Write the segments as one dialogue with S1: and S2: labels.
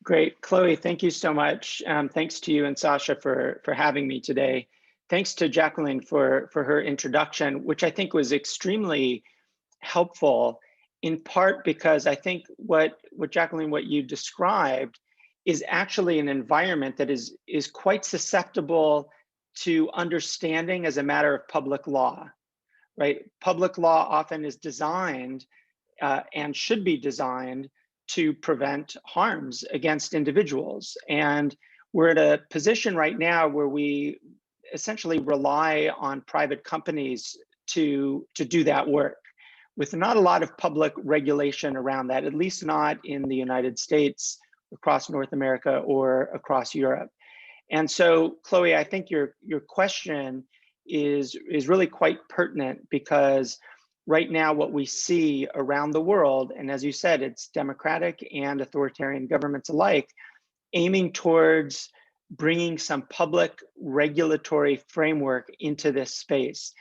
S1: Great. Chloe, thank you so much. Thanks to you and Sasha for having me today. Thanks to Jacqueline for her introduction, which I think was extremely helpful, in part because I think what Jacqueline, what you described is actually an environment that is quite susceptible to understanding as a matter of public law, right? Public law often is designed and should be designed to prevent harms against individuals. And we're at a position right now where we essentially rely on private companies to do that work, with not a lot of public regulation around that, at least not in the United States, across North America, or across Europe. And so, Chloe, I think your question is really quite pertinent, because right now what we see around the world, and as you said, it's democratic and authoritarian governments alike, aiming towards bringing some public regulatory framework into this space.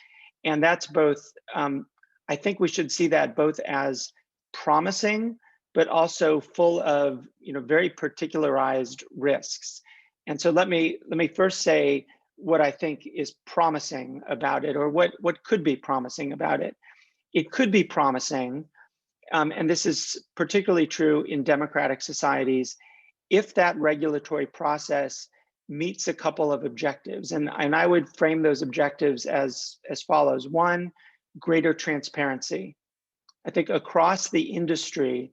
S1: And that's both, I think we should see that both as promising, but also full of very particularized risks. And so let me first say what I think is promising about it, or what could be promising about it. It could be promising, and this is particularly true in democratic societies, if that regulatory process meets a couple of objectives. And I would frame those objectives as follows. One, greater transparency. I think across the industry,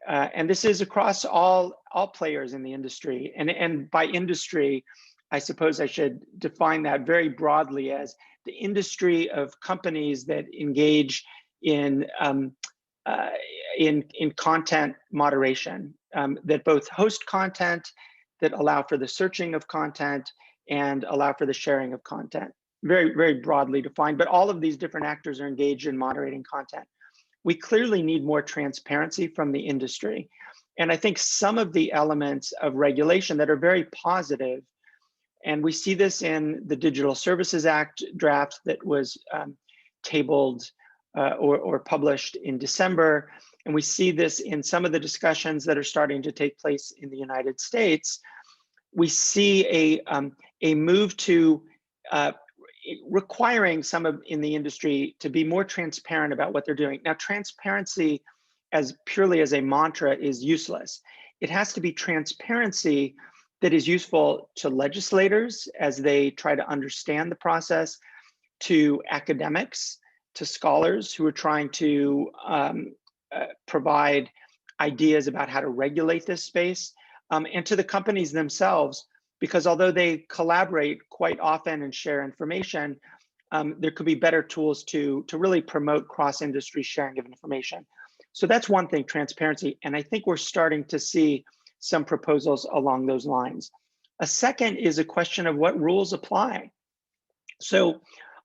S1: and this is across all players in the industry, and by industry, I suppose I should define that very broadly as the industry of companies that engage in content moderation, that both host content, that allow for the searching of content, and allow for the sharing of content. Very, very broadly defined, but all of these different actors are engaged in moderating content. We clearly need more transparency from the industry. And I think some of the elements of regulation that are very positive, and we see this in the Digital Services Act draft that was tabled or published in December, and we see this in some of the discussions that are starting to take place in the United States. We see a move to requiring some in the industry to be more transparent about what they're doing. Now, transparency as purely as a mantra is useless. It has to be transparency that is useful to legislators as they try to understand the process, to academics, to scholars who are trying to provide ideas about how to regulate this space, and to the companies themselves, because although they collaborate quite often and share information, there could be better tools to really promote cross-industry sharing of information. So that's one thing, transparency, and I think we're starting to see some proposals along those lines. A second is a question of what rules apply. So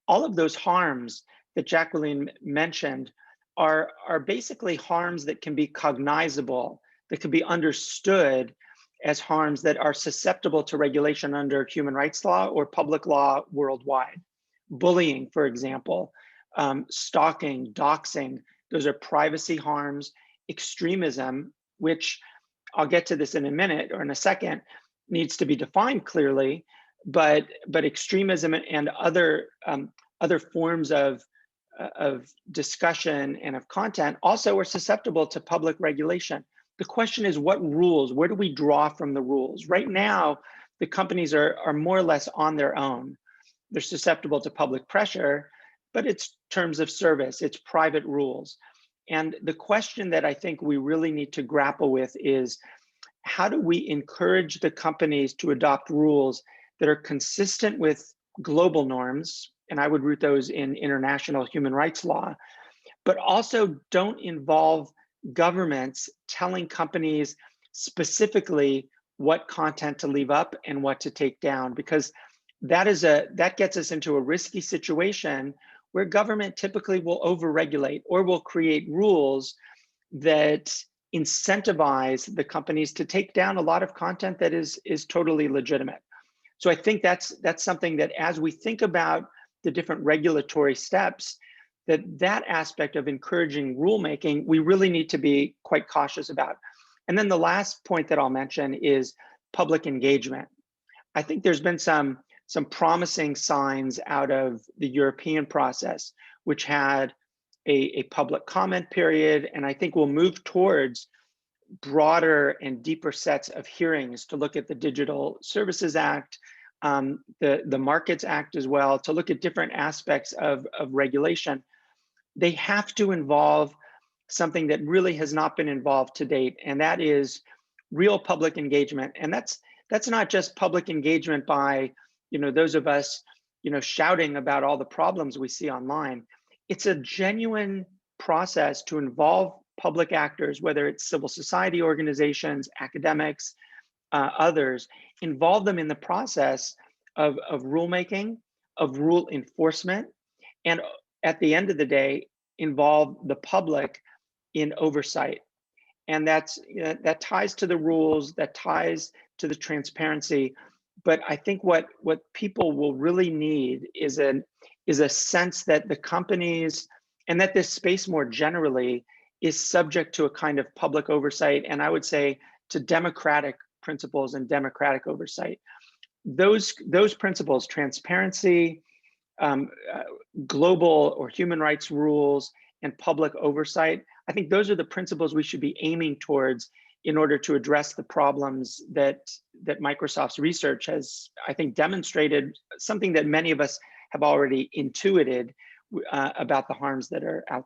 S1: all of those harms that Jacqueline mentioned are basically harms that can be cognizable, that can be understood as harms that are susceptible to regulation under human rights law or public law worldwide. Bullying, for example, stalking, doxing, those are privacy harms. Extremism, which I'll get to this in a minute or in a second, needs to be defined clearly, but extremism and other forms of discussion and of content also are susceptible to public regulation. The question is, what rules? Where do we draw from the rules? Right now, the companies are more or less on their own. They're susceptible to public pressure, but it's terms of service, it's private rules. And the question that I think we really need to grapple with is, how do we encourage the companies to adopt rules that are consistent with global norms, and I would root those in international human rights law, but also don't involve governments telling companies specifically what content to leave up and what to take down, because that gets us into a risky situation where government typically will overregulate or will create rules that incentivize the companies to take down a lot of content that is totally legitimate. So I think that's something that, as we think about the different regulatory steps, that aspect of encouraging rulemaking, we really need to be quite cautious about. And then the last point that I'll mention is public engagement. I think there's been some promising signs out of the European process, which had a public comment period, and I think we'll move towards broader and deeper sets of hearings to look at the Digital Services Act, the Markets Act as well, to look at different aspects of regulation. They have to involve something that really has not been involved to date, and that is real public engagement. And that's not just public engagement by, those of us, shouting about all the problems we see online. It's a genuine process to involve public actors, whether it's civil society organizations, academics, others, involve them in the process of rulemaking, of rule enforcement, and at the end of the day, involve the public in oversight. And that ties to the rules, that ties to the transparency. But I think what people will really need is a sense that the companies and that this space more generally is subject to a kind of public oversight, and I would say to democratic principles and democratic oversight. Those principles, transparency, global or human rights rules, and public oversight, I think those are the principles we should be aiming towards in order to address the problems that Microsoft's research has, I think, demonstrated, something that many of us have already intuited about the harms that are out there.